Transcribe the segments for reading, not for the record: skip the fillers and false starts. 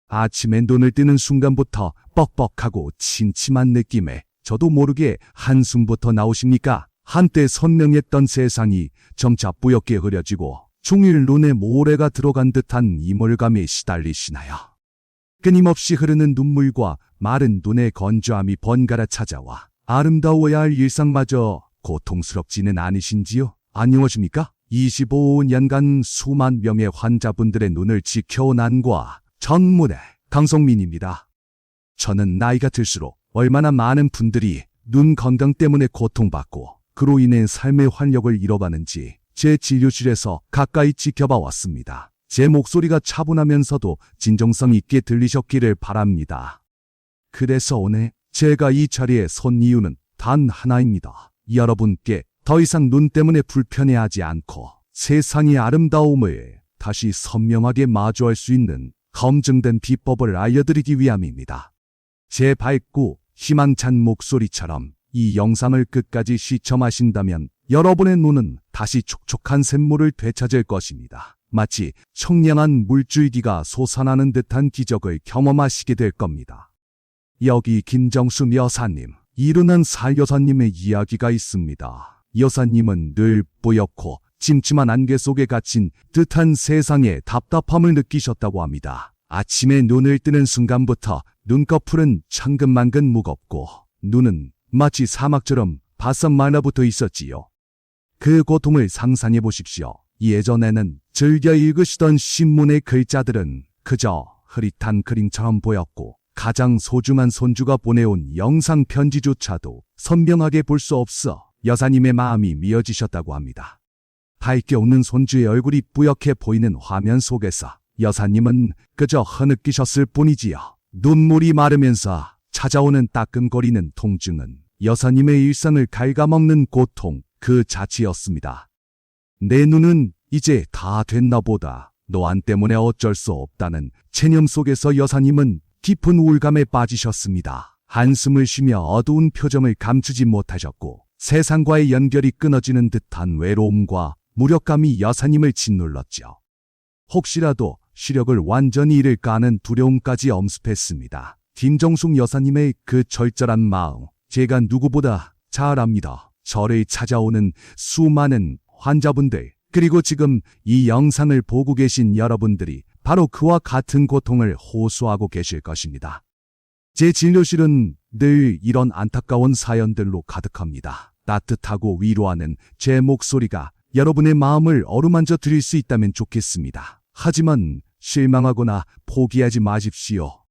아침에 눈을 뜨는 순간부터 뻑뻑하고 침침한 느낌에 저도 모르게 한숨부터 나오십니까? 한때 선명했던 세상이 점차 뿌옇게 흐려지고 종일 눈에 모래가 들어간 듯한 이물감에 시달리시나요? 끊임없이 흐르는 눈물과 마른 눈의 건조함이 번갈아 찾아와 아름다워야 할 일상마저 고통스럽지는 않으신지요? 안녕하십니까? 25년간 수만 명의 환자분들의 눈을 지켜온 안과 전문의 강성민입니다. 저는 나이가 들수록 얼마나 많은 분들이 눈 건강 때문에 고통받고 그로 인해 삶의 활력을 잃어가는지 제 진료실에서 가까이 지켜봐 왔습니다. 제 목소리가 차분하면서도 진정성 있게 들리셨기를 바랍니다. 그래서 오늘 제가 이 자리에 선 이유는 단 하나입니다. 여러분께 더 이상 눈 때문에 불편해하지 않고 세상의 아름다움을 다시 선명하게 마주할 수 있는 검증된 비법을 알려드리기 위함입니다. 제 밝고 희망찬 목소리처럼 이 영상을 끝까지 시청하신다면 여러분의 눈은 다시 촉촉한 샘물을 되찾을 것입니다. 마치 청량한 물줄기가 솟아나는 듯한 기적을 경험하시게 될 겁니다. 여기 김정수 여사님, 이른한 살 여사님의 이야기가 있습니다. 여사님은 늘 뿌옇고 침침한 안개 속에 갇힌 듯한 세상에 답답함을 느끼셨다고 합니다. 아침에 눈을 뜨는 순간부터 눈꺼풀은 천근만근 무겁고 눈은 마치 사막처럼 바싹 말라붙어 있었지요. 그 고통을 상상해 보십시오. 예전에는 즐겨 읽으시던 신문의 글자들은 그저 흐릿한 그림처럼 보였고 가장 소중한 손주가 보내온 영상 편지조차도 선명하게 볼 수 없어 여사님의 마음이 미어지셨다고 합니다. 밝게 웃는 손주의 얼굴이 뿌옇게 보이는 화면 속에서 여사님은 그저 흐느끼셨을 뿐이지요. 눈물이 마르면서 찾아오는 따끔거리는 통증은 여사님의 일상을 갉아먹는 고통 그 자체였습니다. 내 눈은 이제 다 됐나 보다. 노안 때문에 어쩔 수 없다는 체념 속에서 여사님은 깊은 우울감에 빠지셨습니다. 한숨을 쉬며 어두운 표정을 감추지 못하셨고 세상과의 연결이 끊어지는 듯한 외로움과 무력감이 여사님을 짓눌렀죠. 혹시라도 시력을 완전히 잃을까 하는 두려움까지 엄습했습니다. 김정숙 여사님의 그 절절한 마음, 제가 누구보다 잘 압니다. 저를 찾아오는 수많은 환자분들, 그리고 지금 이 영상을 보고 계신 여러분들이 바로 그와 같은 고통을 호소하고 계실 것입니다. 제 진료실은 늘 이런 안타까운 사연들로 가득합니다. 따뜻하고 위로하는 제 목소리가 여러분의 마음을 어루만져 드릴 수 있다면 좋겠습니다. 하지만 실망하거나 포기하지 마십시오.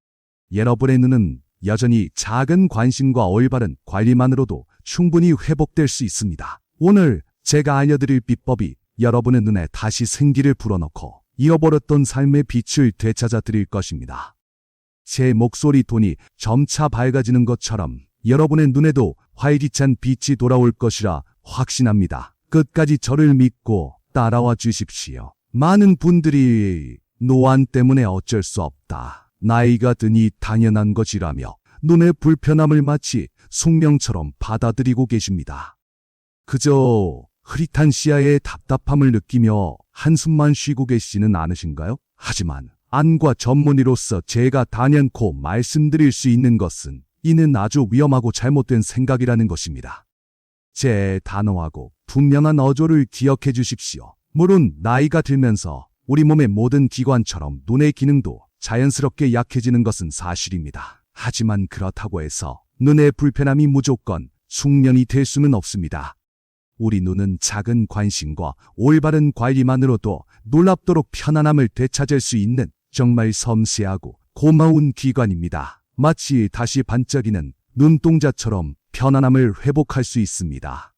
여러분의 눈은 여전히 작은 관심과 올바른 관리만으로도 충분히 회복될 수 있습니다. 오늘 제가 알려드릴 비법이 여러분의 눈에 다시 생기를 불어넣고 잃어버렸던 삶의 빛을 되찾아 드릴 것입니다. 제 목소리 톤이 점차 밝아지는 것처럼 여러분의 눈에도 활기찬 빛이 돌아올 것이라 확신합니다. 끝까지 저를 믿고 따라와 주십시오. 많은 분들이 노안 때문에 어쩔 수 없다, 나이가 드니 당연한 것이라며 눈의 불편함을 마치 숙명처럼 받아들이고 계십니다. 그저 흐릿한 시야에 답답함을 느끼며 한숨만 쉬고 계시지는 않으신가요? 하지만 안과 전문의로서 제가 단연코 말씀드릴 수 있는 것은 이는 아주 위험하고 잘못된 생각이라는 것입니다. 제 단호하고 분명한 어조를 기억해 주십시오. 물론 나이가 들면서 우리 몸의 모든 기관처럼 눈의 기능도 자연스럽게 약해지는 것은 사실입니다. 하지만 그렇다고 해서 눈의 불편함이 무조건 숙면이 될 수는 없습니다. 우리 눈은 작은 관심과 올바른 관리만으로도 놀랍도록 편안함을 되찾을 수 있는 정말 섬세하고 고마운 기관입니다. 마치 다시 반짝이는 눈동자처럼 편안함을 회복할 수 있습니다.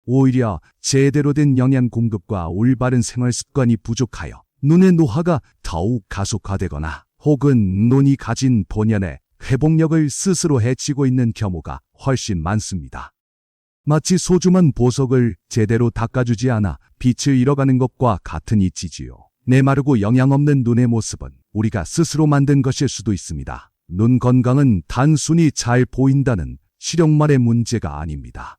오히려 제대로 된 영양 공급과 올바른 생활 습관이 부족하여 눈의 노화가 더욱 가속화되거나 혹은 눈이 가진 본연의 회복력을 스스로 해치고 있는 경우가 훨씬 많습니다. 마치 소중한 보석을 제대로 닦아주지 않아 빛을 잃어가는 것과 같은 이치지요. 메마르고 영양 없는 눈의 모습은 우리가 스스로 만든 것일 수도 있습니다. 눈 건강은 단순히 잘 보인다는 시력만의 문제가 아닙니다.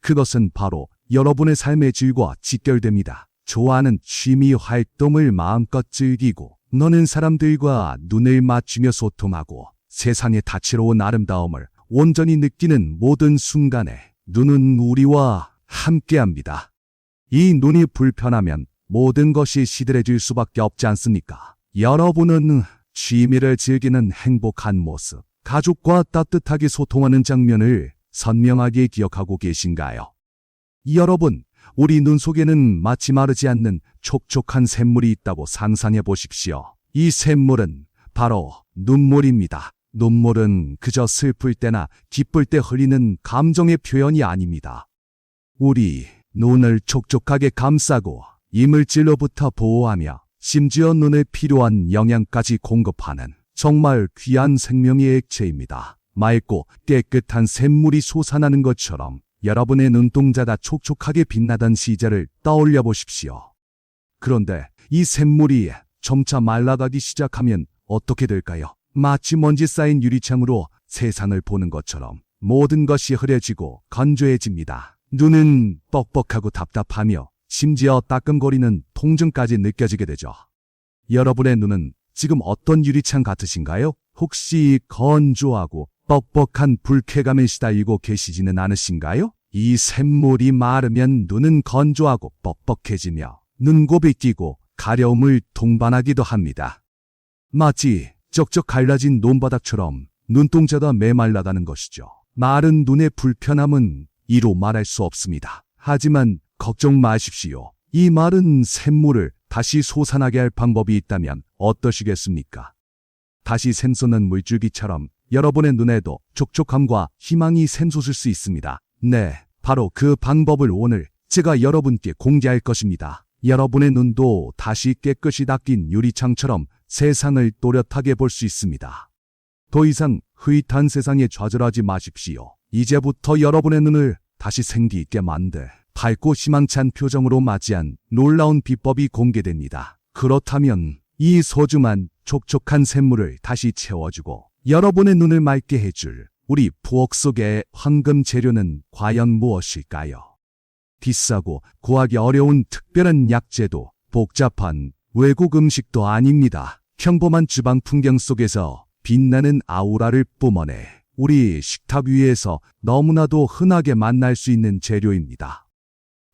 그것은 바로 여러분의 삶의 질과 직결됩니다. 좋아하는 취미 활동을 마음껏 즐기고 너는 사람들과 눈을 맞추며 소통하고 세상의 다채로운 아름다움을 온전히 느끼는 모든 순간에 눈은 우리와 함께합니다. 이 눈이 불편하면 모든 것이 시들해질 수밖에 없지 않습니까? 여러분은 취미를 즐기는 행복한 모습, 가족과 따뜻하게 소통하는 장면을 선명하게 기억하고 계신가요? 여러분, 우리 눈 속에는 마치 마르지 않는 촉촉한 샘물이 있다고 상상해 보십시오. 이 샘물은 바로 눈물입니다. 눈물은 그저 슬플 때나 기쁠 때 흘리는 감정의 표현이 아닙니다. 우리 눈을 촉촉하게 감싸고 이물질로부터 보호하며 심지어 눈에 필요한 영양까지 공급하는 정말 귀한 생명의 액체입니다. 맑고 깨끗한 샘물이 솟아나는 것처럼 여러분의 눈동자가 촉촉하게 빛나던 시절을 떠올려 보십시오. 그런데 이 샘물이 점차 말라가기 시작하면 어떻게 될까요? 마치 먼지 쌓인 유리창으로 세상을 보는 것처럼 모든 것이 흐려지고 건조해집니다. 눈은 뻑뻑하고 답답하며 심지어 따끔거리는 통증까지 느껴지게 되죠. 여러분의 눈은 지금 어떤 유리창 같으신가요? 혹시 건조하고 뻑뻑한 불쾌감에 시달리고 계시지는 않으신가요? 이 샘물이 마르면 눈은 건조하고 뻑뻑해지며 눈곱이 끼고 가려움을 동반하기도 합니다. 마치 쩍쩍 갈라진 논바닥처럼 눈동자가 메말라가는 것이죠. 마른 눈의 불편함은 이로 말할 수 없습니다. 하지만 걱정 마십시오. 이 마른 샘물을 다시 솟아나게 할 방법이 있다면 어떠시겠습니까? 다시 샘솟는 물줄기처럼 여러분의 눈에도 촉촉함과 희망이 샘솟을 수 있습니다. 네, 바로 그 방법을 오늘 제가 여러분께 공개할 것입니다. 여러분의 눈도 다시 깨끗이 닦인 유리창처럼 세상을 또렷하게 볼 수 있습니다. 더 이상 흐릿한 세상에 좌절하지 마십시오. 이제부터 여러분의 눈을 다시 생기 있게 만들 밝고 희망찬 표정으로 맞이한 놀라운 비법이 공개됩니다. 그렇다면 이 소중한 촉촉한 샘물을 다시 채워주고 여러분의 눈을 맑게 해줄 우리 부엌 속의 황금 재료는 과연 무엇일까요? 비싸고 구하기 어려운 특별한 약재도 복잡한 외국 음식도 아닙니다. 평범한 주방 풍경 속에서 빛나는 아우라를 뿜어내 우리 식탁 위에서 너무나도 흔하게 만날 수 있는 재료입니다.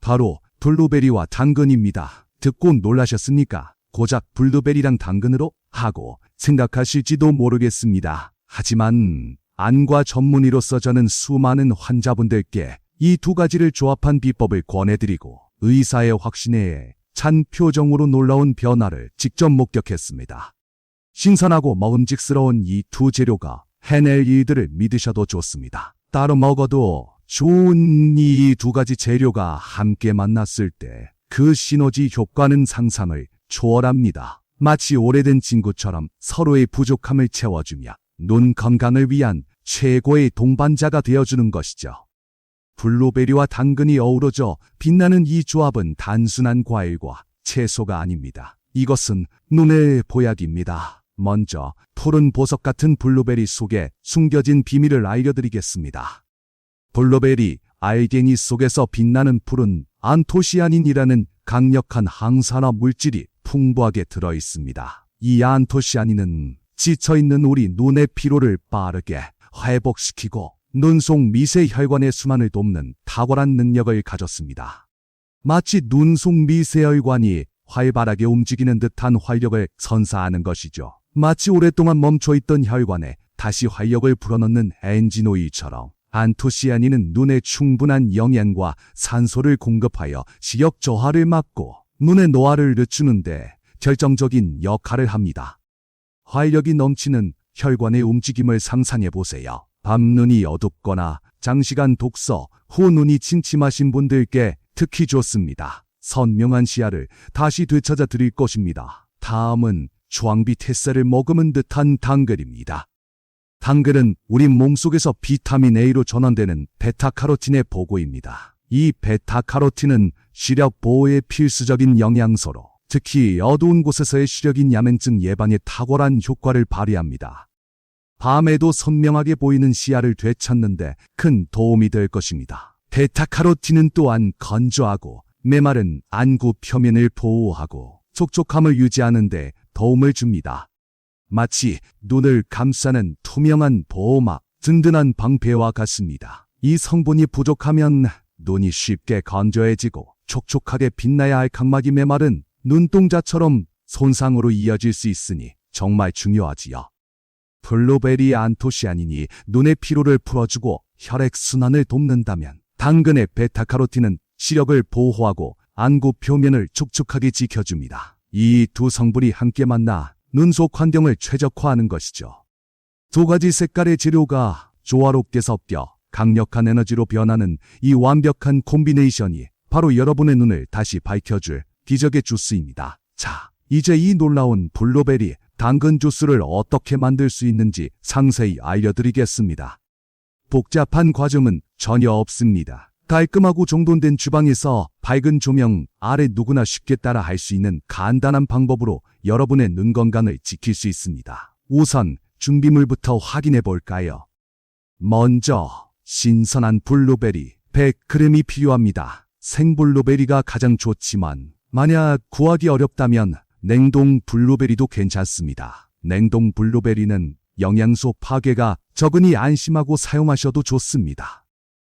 바로 블루베리와 당근입니다. 듣고 놀라셨습니까? 고작 블루베리랑 당근으로? 하고 생각하실지도 모르겠습니다. 하지만 안과 전문의로서 저는 수많은 환자분들께 이 두 가지를 조합한 비법을 권해드리고 의사의 확신에 찬 표정으로 놀라운 변화를 직접 목격했습니다. 신선하고 먹음직스러운 이 두 재료가 해낼 일들을 믿으셔도 좋습니다. 따로 먹어도 좋은 이 두 가지 재료가 함께 만났을 때 그 시너지 효과는 상상을 초월합니다. 마치 오래된 친구처럼 서로의 부족함을 채워주며 눈 건강을 위한 최고의 동반자가 되어주는 것이죠. 블루베리와 당근이 어우러져 빛나는 이 조합은 단순한 과일과 채소가 아닙니다. 이것은 눈의 보약입니다. 먼저 푸른 보석 같은 블루베리 속에 숨겨진 비밀을 알려드리겠습니다. 블루베리 알갱이 속에서 빛나는 푸른 안토시아닌이라는 강력한 항산화 물질이 풍부하게 들어있습니다. 이 안토시아닌은 지쳐있는 우리 눈의 피로를 빠르게 회복시키고 눈 속 미세 혈관의 순환을 돕는 탁월한 능력을 가졌습니다. 마치 눈 속 미세 혈관이 활발하게 움직이는 듯한 활력을 선사하는 것이죠. 마치 오랫동안 멈춰있던 혈관에 다시 활력을 불어넣는 엔진 오일처럼 안토시아닌은 눈에 충분한 영양과 산소를 공급하여 시력 저하를 막고 눈의 노화를 늦추는데 결정적인 역할을 합니다. 활력이 넘치는 혈관의 움직임을 상상해 보세요. 밤눈이 어둡거나 장시간 독서 후 눈이 침침하신 분들께 특히 좋습니다. 선명한 시야를 다시 되찾아 드릴 것입니다. 다음은 주황빛 햇살을 머금은 듯한 당근입니다. 당근은 우리 몸속에서 비타민 A로 전환되는 베타카로틴의 보고입니다. 이 베타카로틴은 시력 보호에 필수적인 영양소로 특히 어두운 곳에서의 시력인 야맹증 예방에 탁월한 효과를 발휘합니다. 밤에도 선명하게 보이는 시야를 되찾는데 큰 도움이 될 것입니다. 베타카로틴은 또한 건조하고 메마른 안구 표면을 보호하고 촉촉함을 유지하는 데 도움을 줍니다. 마치 눈을 감싸는 투명한 보호막, 든든한 방패와 같습니다. 이 성분이 부족하면 눈이 쉽게 건조해지고 촉촉하게 빛나야 할 각막이 메마른 눈동자처럼 손상으로 이어질 수 있으니 정말 중요하지요. 블루베리 안토시아닌이 눈의 피로를 풀어주고 혈액순환을 돕는다면 당근의 베타카로틴은 시력을 보호하고 안구 표면을 촉촉하게 지켜줍니다. 이 두 성분이 함께 만나 눈 속 환경을 최적화하는 것이죠. 두 가지 색깔의 재료가 조화롭게 섞여 강력한 에너지로 변하는 이 완벽한 콤비네이션이 바로 여러분의 눈을 다시 밝혀줄 기적의 주스입니다. 자, 이제 이 놀라운 블루베리 당근 주스를 어떻게 만들 수 있는지 상세히 알려드리겠습니다. 복잡한 과정은 전혀 없습니다. 깔끔하고 정돈된 주방에서 밝은 조명 아래 누구나 쉽게 따라 할 수 있는 간단한 방법으로 여러분의 눈 건강을 지킬 수 있습니다. 우선 준비물부터 확인해 볼까요? 먼저 신선한 블루베리 100g이 필요합니다. 생블루베리가 가장 좋지만 만약 구하기 어렵다면 냉동 블루베리도 괜찮습니다. 냉동 블루베리는 영양소 파괴가 적으니 안심하고 사용하셔도 좋습니다.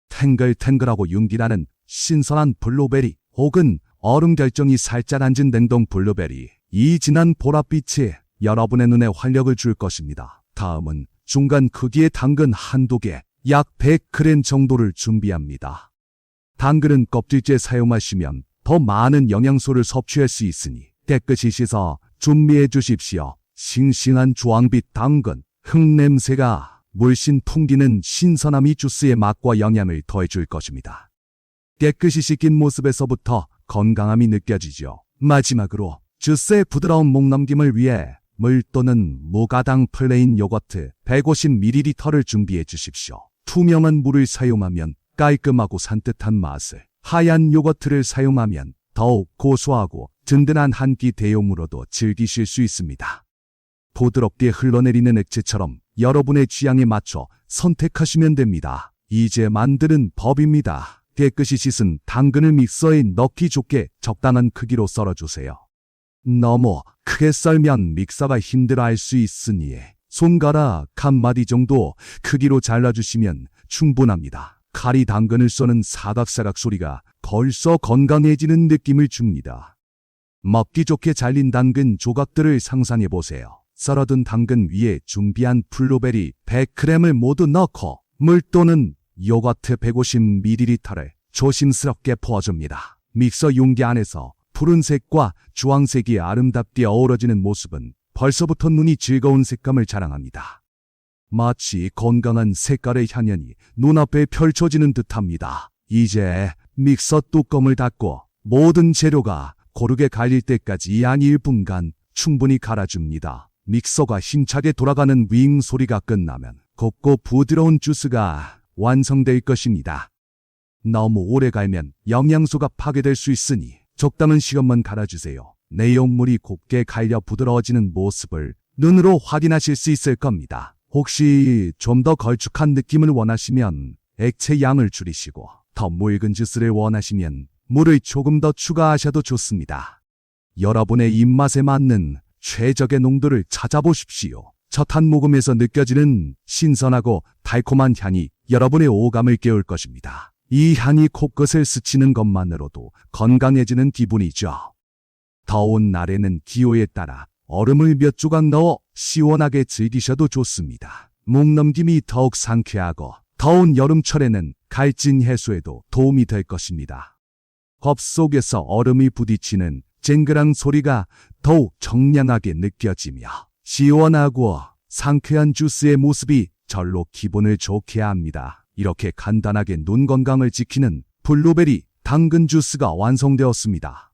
탱글탱글하고 윤기나는 신선한 블루베리 혹은 얼음 결정이 살짝 앉은 냉동 블루베리, 이 진한 보랏빛이 여러분의 눈에 활력을 줄 것입니다. 다음은 중간 크기의 당근 한두 개, 약 100g 정도를 준비합니다. 당근은 껍질째 사용하시면 더 많은 영양소를 섭취할 수 있으니 깨끗이 씻어 준비해 주십시오. 싱싱한 주황빛 당근, 흙냄새가 물씬 풍기는 신선함이 주스의 맛과 영양을 더해줄 것입니다. 깨끗이 씻긴 모습에서부터 건강함이 느껴지죠. 마지막으로 주스의 부드러운 목넘김을 위해 물 또는 무가당 플레인 요거트 150ml를 준비해 주십시오. 투명한 물을 사용하면 깔끔하고 산뜻한 맛을, 하얀 요거트를 사용하면 더욱 고소하고 든든한 한 끼 대용으로도 즐기실 수 있습니다. 부드럽게 흘러내리는 액체처럼 여러분의 취향에 맞춰 선택하시면 됩니다. 이제 만드는 법입니다. 깨끗이 씻은 당근을 믹서에 넣기 좋게 적당한 크기로 썰어주세요. 너무 크게 썰면 믹서가 힘들어할 수 있으니 손가락 한 마디 정도 크기로 잘라주시면 충분합니다. 칼이 당근을 써는 사각사각 소리가 벌써 건강해지는 느낌을 줍니다. 먹기 좋게 잘린 당근 조각들을 상상해보세요. 썰어둔 당근 위에 준비한 블루베리 100g을 모두 넣고 물 또는 요거트 150ml를 조심스럽게 부어줍니다. 믹서 용기 안에서 푸른색과 주황색이 아름답게 어우러지는 모습은 벌써부터 눈이 즐거운 색감을 자랑합니다. 마치 건강한 색깔의 향연이 눈앞에 펼쳐지는 듯합니다. 이제 믹서 뚜껑을 닫고 모든 재료가 고르게 갈릴 때까지 약 1분간 충분히 갈아줍니다. 믹서가 힘차게 돌아가는 윙 소리가 끝나면 곱고 부드러운 주스가 완성될 것입니다. 너무 오래 갈면 영양소가 파괴될 수 있으니 적당한 시간만 갈아주세요. 내용물이 곱게 갈려 부드러워지는 모습을 눈으로 확인하실 수 있을 겁니다. 혹시 좀 더 걸쭉한 느낌을 원하시면 액체 양을 줄이시고 더 묽은 주스를 원하시면 물을 조금 더 추가하셔도 좋습니다. 여러분의 입맛에 맞는 최적의 농도를 찾아보십시오. 첫 한 모금에서 느껴지는 신선하고 달콤한 향이 여러분의 오감을 깨울 것입니다. 이 향이 코끝을 스치는 것만으로도 건강해지는 기분이죠. 더운 날에는 기호에 따라 얼음을 몇 조각 넣어 시원하게 즐기셔도 좋습니다. 목넘김이 더욱 상쾌하고 더운 여름철에는 갈증 해소에도 도움이 될 것입니다. 컵 속에서 얼음이 부딪히는 쨍그랑 소리가 더욱 청량하게 느껴지며 시원하고 상쾌한 주스의 모습이 절로 기분을 좋게 합니다. 이렇게 간단하게 눈 건강을 지키는 블루베리 당근 주스가 완성되었습니다.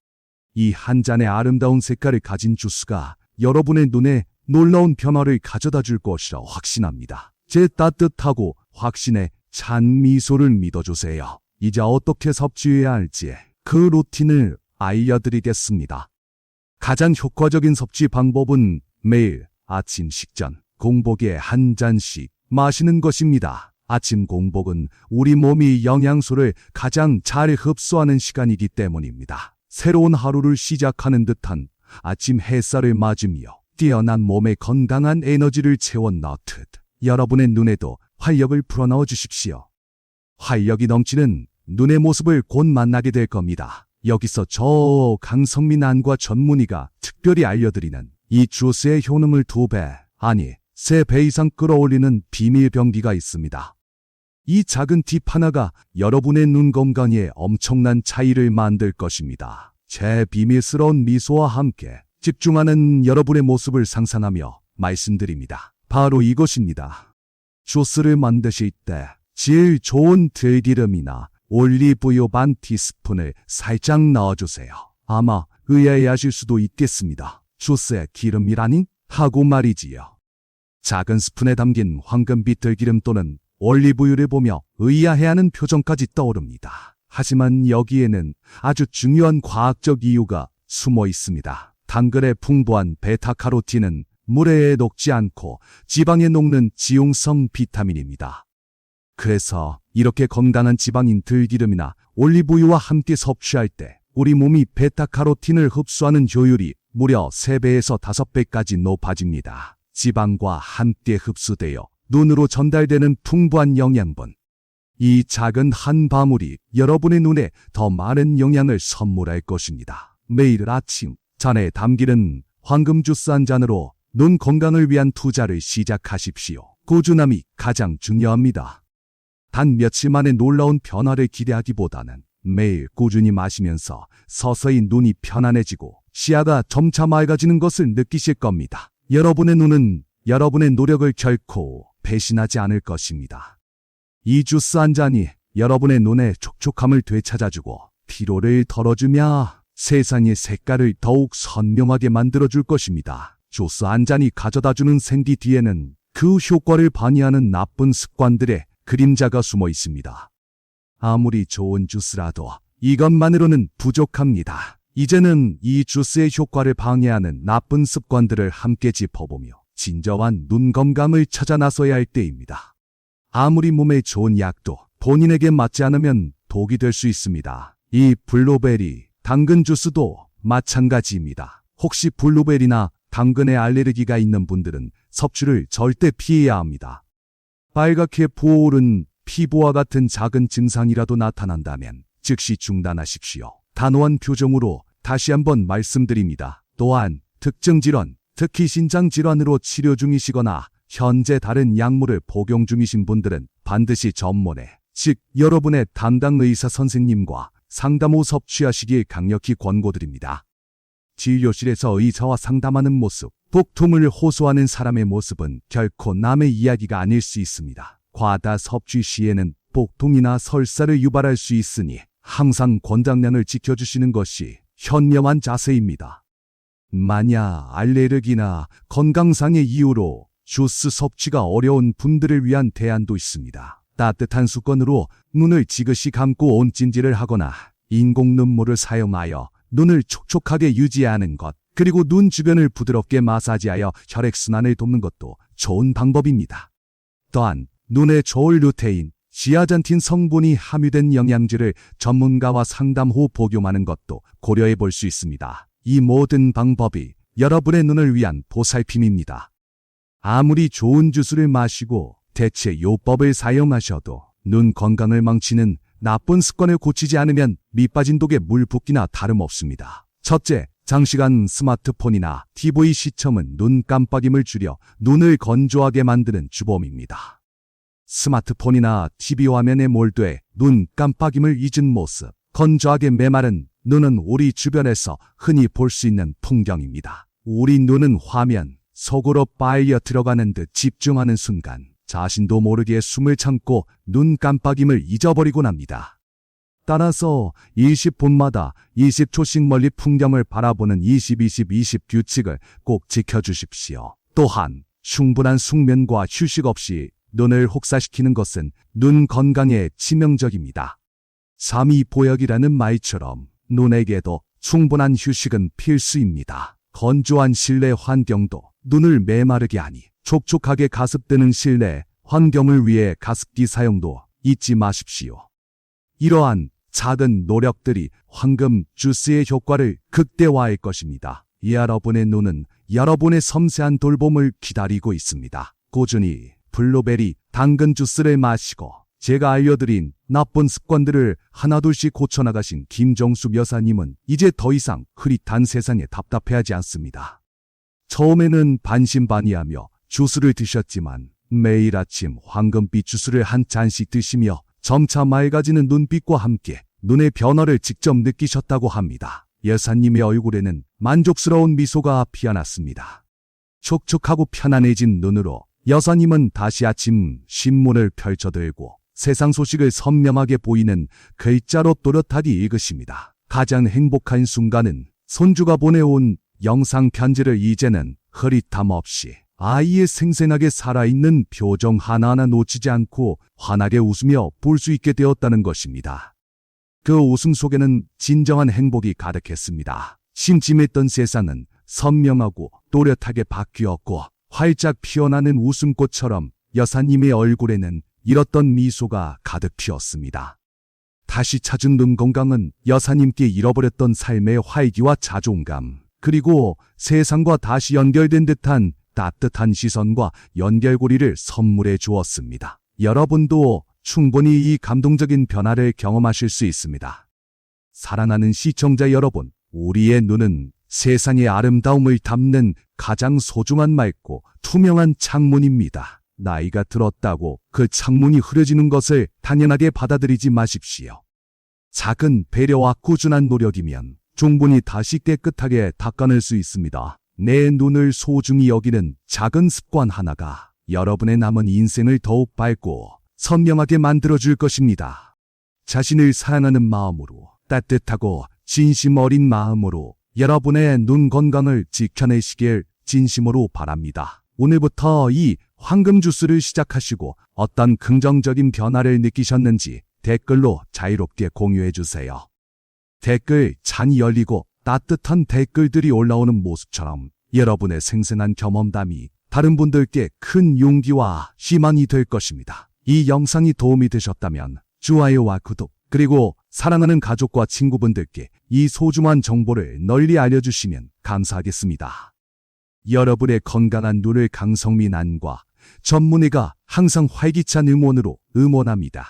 이 한 잔의 아름다운 색깔을 가진 주스가 여러분의 눈에 놀라운 변화를 가져다 줄 것이라 확신합니다. 제 따뜻하고 확신에 찬 미소를 믿어주세요. 이제 어떻게 섭취해야 할지 그 루틴을 알려드리겠습니다. 가장 효과적인 섭취 방법은 매일 아침 식전 공복에 한 잔씩 마시는 것입니다. 아침 공복은 우리 몸이 영양소를 가장 잘 흡수하는 시간이기 때문입니다. 새로운 하루를 시작하는 듯한 아침 햇살을 맞으며 뛰어난 몸에 건강한 에너지를 채워 넣듯 여러분의 눈에도 활력을 불어넣어 주십시오. 활력이 넘치는 눈의 모습을 곧 만나게 될 겁니다. 여기서 저 강성민 안과 전문의가 특별히 알려드리는 이 주스의 효능을 2배, 아니 3배 이상 끌어올리는 비밀 병기가 있습니다. 이 작은 팁 하나가 여러분의 눈 건강에 엄청난 차이를 만들 것입니다. 제 비밀스러운 미소와 함께 집중하는 여러분의 모습을 상상하며 말씀드립니다. 바로 이것입니다. 주스를 만드실 때 제일 좋은 들기름이나 올리브유 반 티스푼을 살짝 넣어주세요. 아마 의아해하실 수도 있겠습니다. 주스에 기름이라니? 하고 말이지요. 작은 스푼에 담긴 황금빛 들기름 또는 올리브유를 보며 의아해하는 표정까지 떠오릅니다. 하지만 여기에는 아주 중요한 과학적 이유가 숨어 있습니다. 당근의 풍부한 베타카로틴은 물에 녹지 않고 지방에 녹는 지용성 비타민입니다. 그래서 이렇게 건강한 지방인 들기름이나 올리브유와 함께 섭취할 때 우리 몸이 베타카로틴을 흡수하는 효율이 무려 3배에서 5배까지 높아집니다. 지방과 함께 흡수되어 눈으로 전달되는 풍부한 영양분. 이 작은 한 방울이 여러분의 눈에 더 많은 영양을 선물할 것입니다. 매일 아침 잔에 담기는 황금 주스 한 잔으로 눈 건강을 위한 투자를 시작하십시오. 꾸준함이 가장 중요합니다. 단 며칠 만에 놀라운 변화를 기대하기보다는 매일 꾸준히 마시면서 서서히 눈이 편안해지고 시야가 점차 맑아지는 것을 느끼실 겁니다. 여러분의 눈은 여러분의 노력을 결코 배신하지 않을 것입니다. 이 주스 한 잔이 여러분의 눈의 촉촉함을 되찾아주고 피로를 덜어주며 세상의 색깔을 더욱 선명하게 만들어줄 것입니다. 주스 한 잔이 가져다주는 생기 뒤에는 그 효과를 방해하는 나쁜 습관들의 그림자가 숨어 있습니다. 아무리 좋은 주스라도 이것만으로는 부족합니다. 이제는 이 주스의 효과를 방해하는 나쁜 습관들을 함께 짚어보며 진정한 눈 건강을 찾아 나서야 할 때입니다. 아무리 몸에 좋은 약도 본인에게 맞지 않으면 독이 될 수 있습니다. 이 블루베리, 당근 주스도 마찬가지입니다. 혹시 블루베리나 당근에 알레르기가 있는 분들은 섭취를 절대 피해야 합니다. 빨갛게 부어오른 피부와 같은 작은 증상이라도 나타난다면 즉시 중단하십시오. 단호한 표정으로 다시 한번 말씀드립니다. 또한 특정 질환, 특히 신장 질환으로 치료 중이시거나 현재 다른 약물을 복용 중이신 분들은 반드시 전문의, 즉 여러분의 담당 의사 선생님과 상담 후 섭취하시길 강력히 권고드립니다. 진료실에서 의사와 상담하는 모습, 복통을 호소하는 사람의 모습은 결코 남의 이야기가 아닐 수 있습니다. 과다 섭취 시에는 복통이나 설사를 유발할 수 있으니 항상 권장량을 지켜주시는 것이 현명한 자세입니다. 만약 알레르기나 건강상의 이유로 주스 섭취가 어려운 분들을 위한 대안도 있습니다. 따뜻한 수건으로 눈을 지그시 감고 온찜질을 하거나 인공 눈물을 사용하여 눈을 촉촉하게 유지하는 것, 그리고 눈 주변을 부드럽게 마사지하여 혈액순환을 돕는 것도 좋은 방법입니다. 또한 눈에 좋을 루테인, 지아잔틴 성분이 함유된 영양제를 전문가와 상담 후 복용하는 것도 고려해 볼 수 있습니다. 이 모든 방법이 여러분의 눈을 위한 보살핌입니다. 아무리 좋은 주스를 마시고 대체 요법을 사용하셔도 눈 건강을 망치는 나쁜 습관을 고치지 않으면 밑빠진 독에 물 붓기나 다름없습니다. 첫째, 장시간 스마트폰이나 TV 시청은 눈 깜빡임을 줄여 눈을 건조하게 만드는 주범입니다. 스마트폰이나 TV 화면에 몰두해 눈 깜빡임을 잊은 모습, 건조하게 메마른 눈은 우리 주변에서 흔히 볼 수 있는 풍경입니다. 우리 눈은 화면 속으로 빨려 들어가는 듯 집중하는 순간 자신도 모르게 숨을 참고 눈 깜빡임을 잊어버리곤 합니다. 따라서 20분마다 20초씩 멀리 풍경을 바라보는 20-20-20 규칙을 꼭 지켜주십시오. 또한 충분한 숙면과 휴식 없이 눈을 혹사시키는 것은 눈 건강에 치명적입니다. 삼위보약이라는 말처럼 눈에게도 충분한 휴식은 필수입니다. 건조한 실내 환경도 눈을 메마르게 하니 촉촉하게 가습되는 실내 환경을 위해 가습기 사용도 잊지 마십시오. 이러한 작은 노력들이 황금 주스의 효과를 극대화할 것입니다. 여러분의 눈은 여러분의 섬세한 돌봄을 기다리고 있습니다. 꾸준히 블루베리, 당근 주스를 마시고 제가 알려드린 나쁜 습관들을 하나둘씩 고쳐나가신 김정숙 여사님은 이제 더 이상 흐릿한 세상에 답답해하지 않습니다. 처음에는 반신반의하며 주스를 드셨지만 매일 아침 황금빛 주스를 한 잔씩 드시며 점차 맑아지는 눈빛과 함께 눈의 변화를 직접 느끼셨다고 합니다. 여사님의 얼굴에는 만족스러운 미소가 피어났습니다. 촉촉하고 편안해진 눈으로 여사님은 다시 아침 신문을 펼쳐들고 세상 소식을 선명하게 보이는 글자로 또렷하게 읽으십니다. 가장 행복한 순간은 손주가 보내온 영상 편지를 이제는 흐릿함 없이 아이의 생생하게 살아있는 표정 하나하나 놓치지 않고 환하게 웃으며 볼 수 있게 되었다는 것입니다. 그 웃음 속에는 진정한 행복이 가득했습니다. 심심했던 세상은 선명하고 또렷하게 바뀌었고 활짝 피어나는 웃음꽃처럼 여사님의 얼굴에는 잃었던 미소가 가득 피었습니다. 다시 찾은 눈 건강은 여사님께 잃어버렸던 삶의 활기와 자존감, 그리고 세상과 다시 연결된 듯한 따뜻한 시선과 연결고리를 선물해 주었습니다. 여러분도 충분히 이 감동적인 변화를 경험하실 수 있습니다. 사랑하는 시청자 여러분, 우리의 눈은 세상의 아름다움을 담는 가장 소중한 맑고 투명한 창문입니다. 나이가 들었다고 그 창문이 흐려지는 것을 당연하게 받아들이지 마십시오. 작은 배려와 꾸준한 노력이면 충분히 다시 깨끗하게 닦아낼 수 있습니다. 내 눈을 소중히 여기는 작은 습관 하나가 여러분의 남은 인생을 더욱 밝고 선명하게 만들어줄 것입니다. 자신을 사랑하는 마음으로, 따뜻하고 진심 어린 마음으로 여러분의 눈 건강을 지켜내시길 진심으로 바랍니다. 오늘부터 이 황금 주스를 시작하시고 어떤 긍정적인 변화를 느끼셨는지 댓글로 자유롭게 공유해 주세요. 댓글 창이 열리고 따뜻한 댓글들이 올라오는 모습처럼 여러분의 생생한 경험담이 다른 분들께 큰 용기와 희망이 될 것입니다. 이 영상이 도움이 되셨다면 좋아요와 구독, 그리고 사랑하는 가족과 친구분들께 이 소중한 정보를 널리 알려주시면 감사하겠습니다. 여러분의 건강한 눈을 강성민 안과 전문의가 항상 활기찬 응원으로 응원합니다.